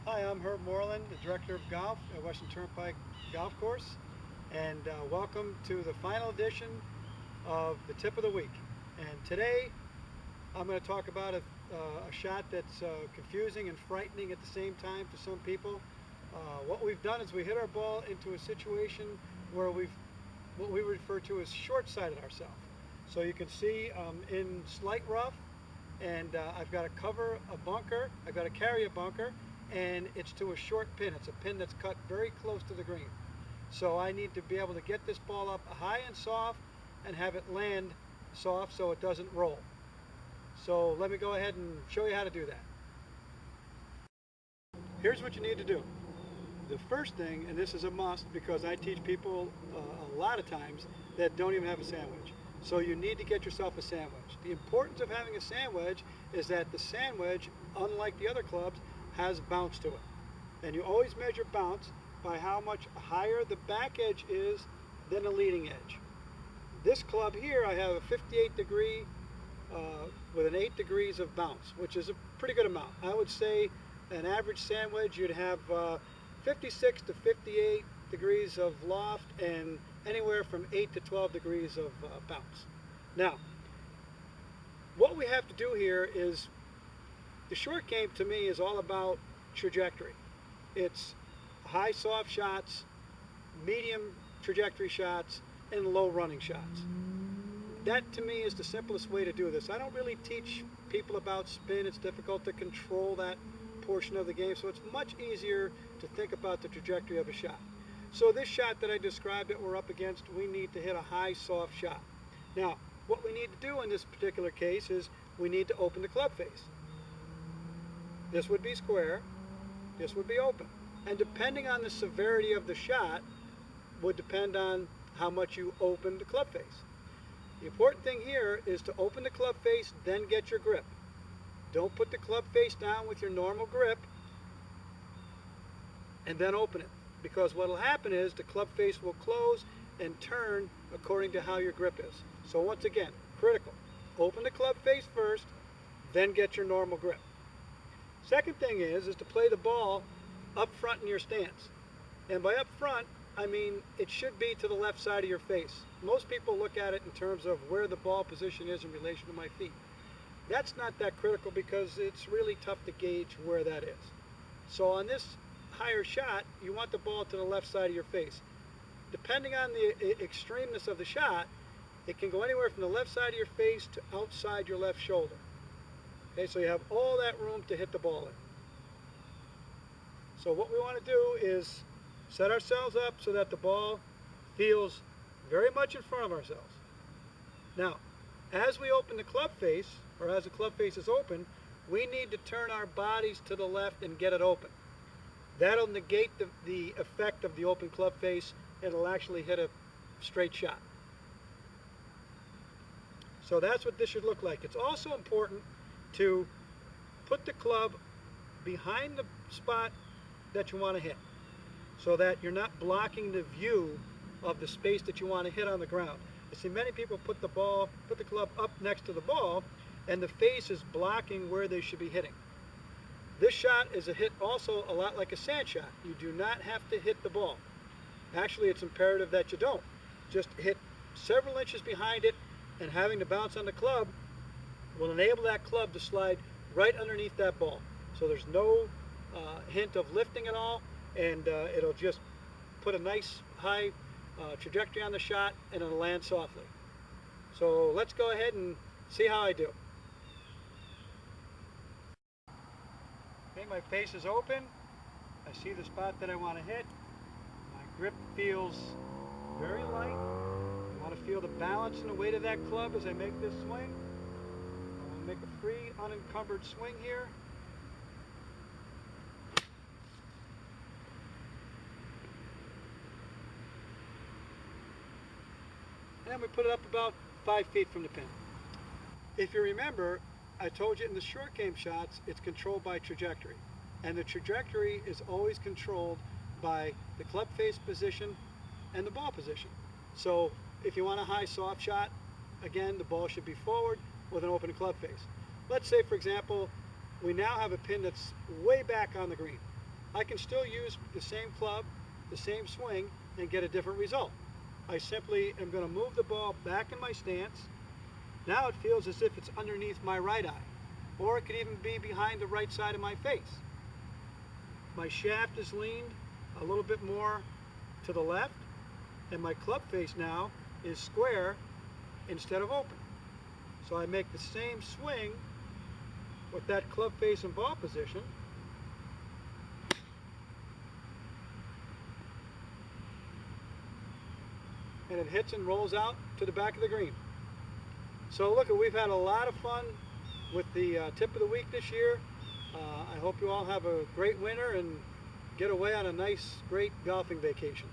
Hi, I'm Herb Moreland, the Director of Golf at Western Turnpike Golf Course, and welcome to the final edition of the Tip of the Week. And today I'm going to talk about a shot that's confusing and frightening at the same time to some people. What we've done is we hit our ball into a situation where what we refer to as short-sighted ourselves. So you can see in slight rough, and I've got to cover a bunker, I've got to carry a bunker, and it's to a short pin. It's a pin that's cut very close to the green. So I need to be able to get this ball up high and soft and have it land soft so it doesn't roll. So let me go ahead and show you how to do that. Here's what you need to do. The first thing, and this is a must because I teach people a lot of times that don't even have a sand wedge. So you need to get yourself a sand wedge. The importance of having a sand wedge is that the sand wedge, unlike the other clubs, has bounce to it. And you always measure bounce by how much higher the back edge is than the leading edge. This club here, I have a 58 degree with an 8 degrees of bounce, which is a pretty good amount. I would say an average sand wedge, you'd have 56 to 58 degrees of loft and anywhere from 8 to 12 degrees of bounce. Now, what we have to do here is, the short game to me is all about trajectory. It's high soft shots, medium trajectory shots, and low running shots. That to me is the simplest way to do this. I don't really teach people about spin. It's difficult to control that portion of the game, so it's much easier to think about the trajectory of a shot. So this shot that I described that we're up against, we need to hit a high soft shot. Now, what we need to do in this particular case is we need to open the club face. This would be square, this would be open. And depending on the severity of the shot would depend on how much you open the club face. The important thing here is to open the club face, then get your grip. Don't put the club face down with your normal grip and then open it. Because what will happen is the club face will close and turn according to how your grip is. So once again, critical. Open the club face first, then get your normal grip. Second thing is to play the ball up front in your stance. And by up front, I mean it should be to the left side of your face. Most people look at it in terms of where the ball position is in relation to my feet. That's not that critical because it's really tough to gauge where that is. So on this higher shot, you want the ball to the left side of your face. Depending on the extremeness of the shot, it can go anywhere from the left side of your face to outside your left shoulder. Okay, so you have all that room to hit the ball in. So what we want to do is set ourselves up so that the ball feels very much in front of ourselves. Now, as we open the club face, or as the club face is open, we need to turn our bodies to the left and get it open. That'll negate the effect of the open club face, and it'll actually hit a straight shot. So that's what this should look like. It's also important to put the club behind the spot that you want to hit so that you're not blocking the view of the space that you want to hit on the ground. You see many people put the club up next to the ball and the face is blocking where they should be hitting. This shot is a hit also a lot like a sand shot. You do not have to hit the ball. Actually, it's imperative that you don't. Just hit several inches behind it, and having the bounce on the club will enable that club to slide right underneath that ball. So there's no hint of lifting at all, and it'll just put a nice high trajectory on the shot and it'll land softly. So let's go ahead and see how I do. Okay, my face is open. I see the spot that I want to hit. My grip feels very light. I want to feel the balance and the weight of that club as I make this swing. I want to make a free, unencumbered swing here. And we put it up about 5 feet from the pin. If you remember, I told you in the short game shots, it's controlled by trajectory. And the trajectory is always controlled by the club face position and the ball position. So if you want a high soft shot, again, the ball should be forward with an open club face. Let's say, for example, we now have a pin that's way back on the green. I can still use the same club, the same swing, and get a different result. I simply am going to move the ball back in my stance. Now it feels as if it's underneath my right eye, or it could even be behind the right side of my face. My shaft is leaned a little bit more to the left, and my club face now is square instead of open. So I make the same swing with that club face and ball position. And it hits and rolls out to the back of the green. So look, we've had a lot of fun with the tip of the week this year. I hope you all have a great winter and get away on a nice, great golfing vacation.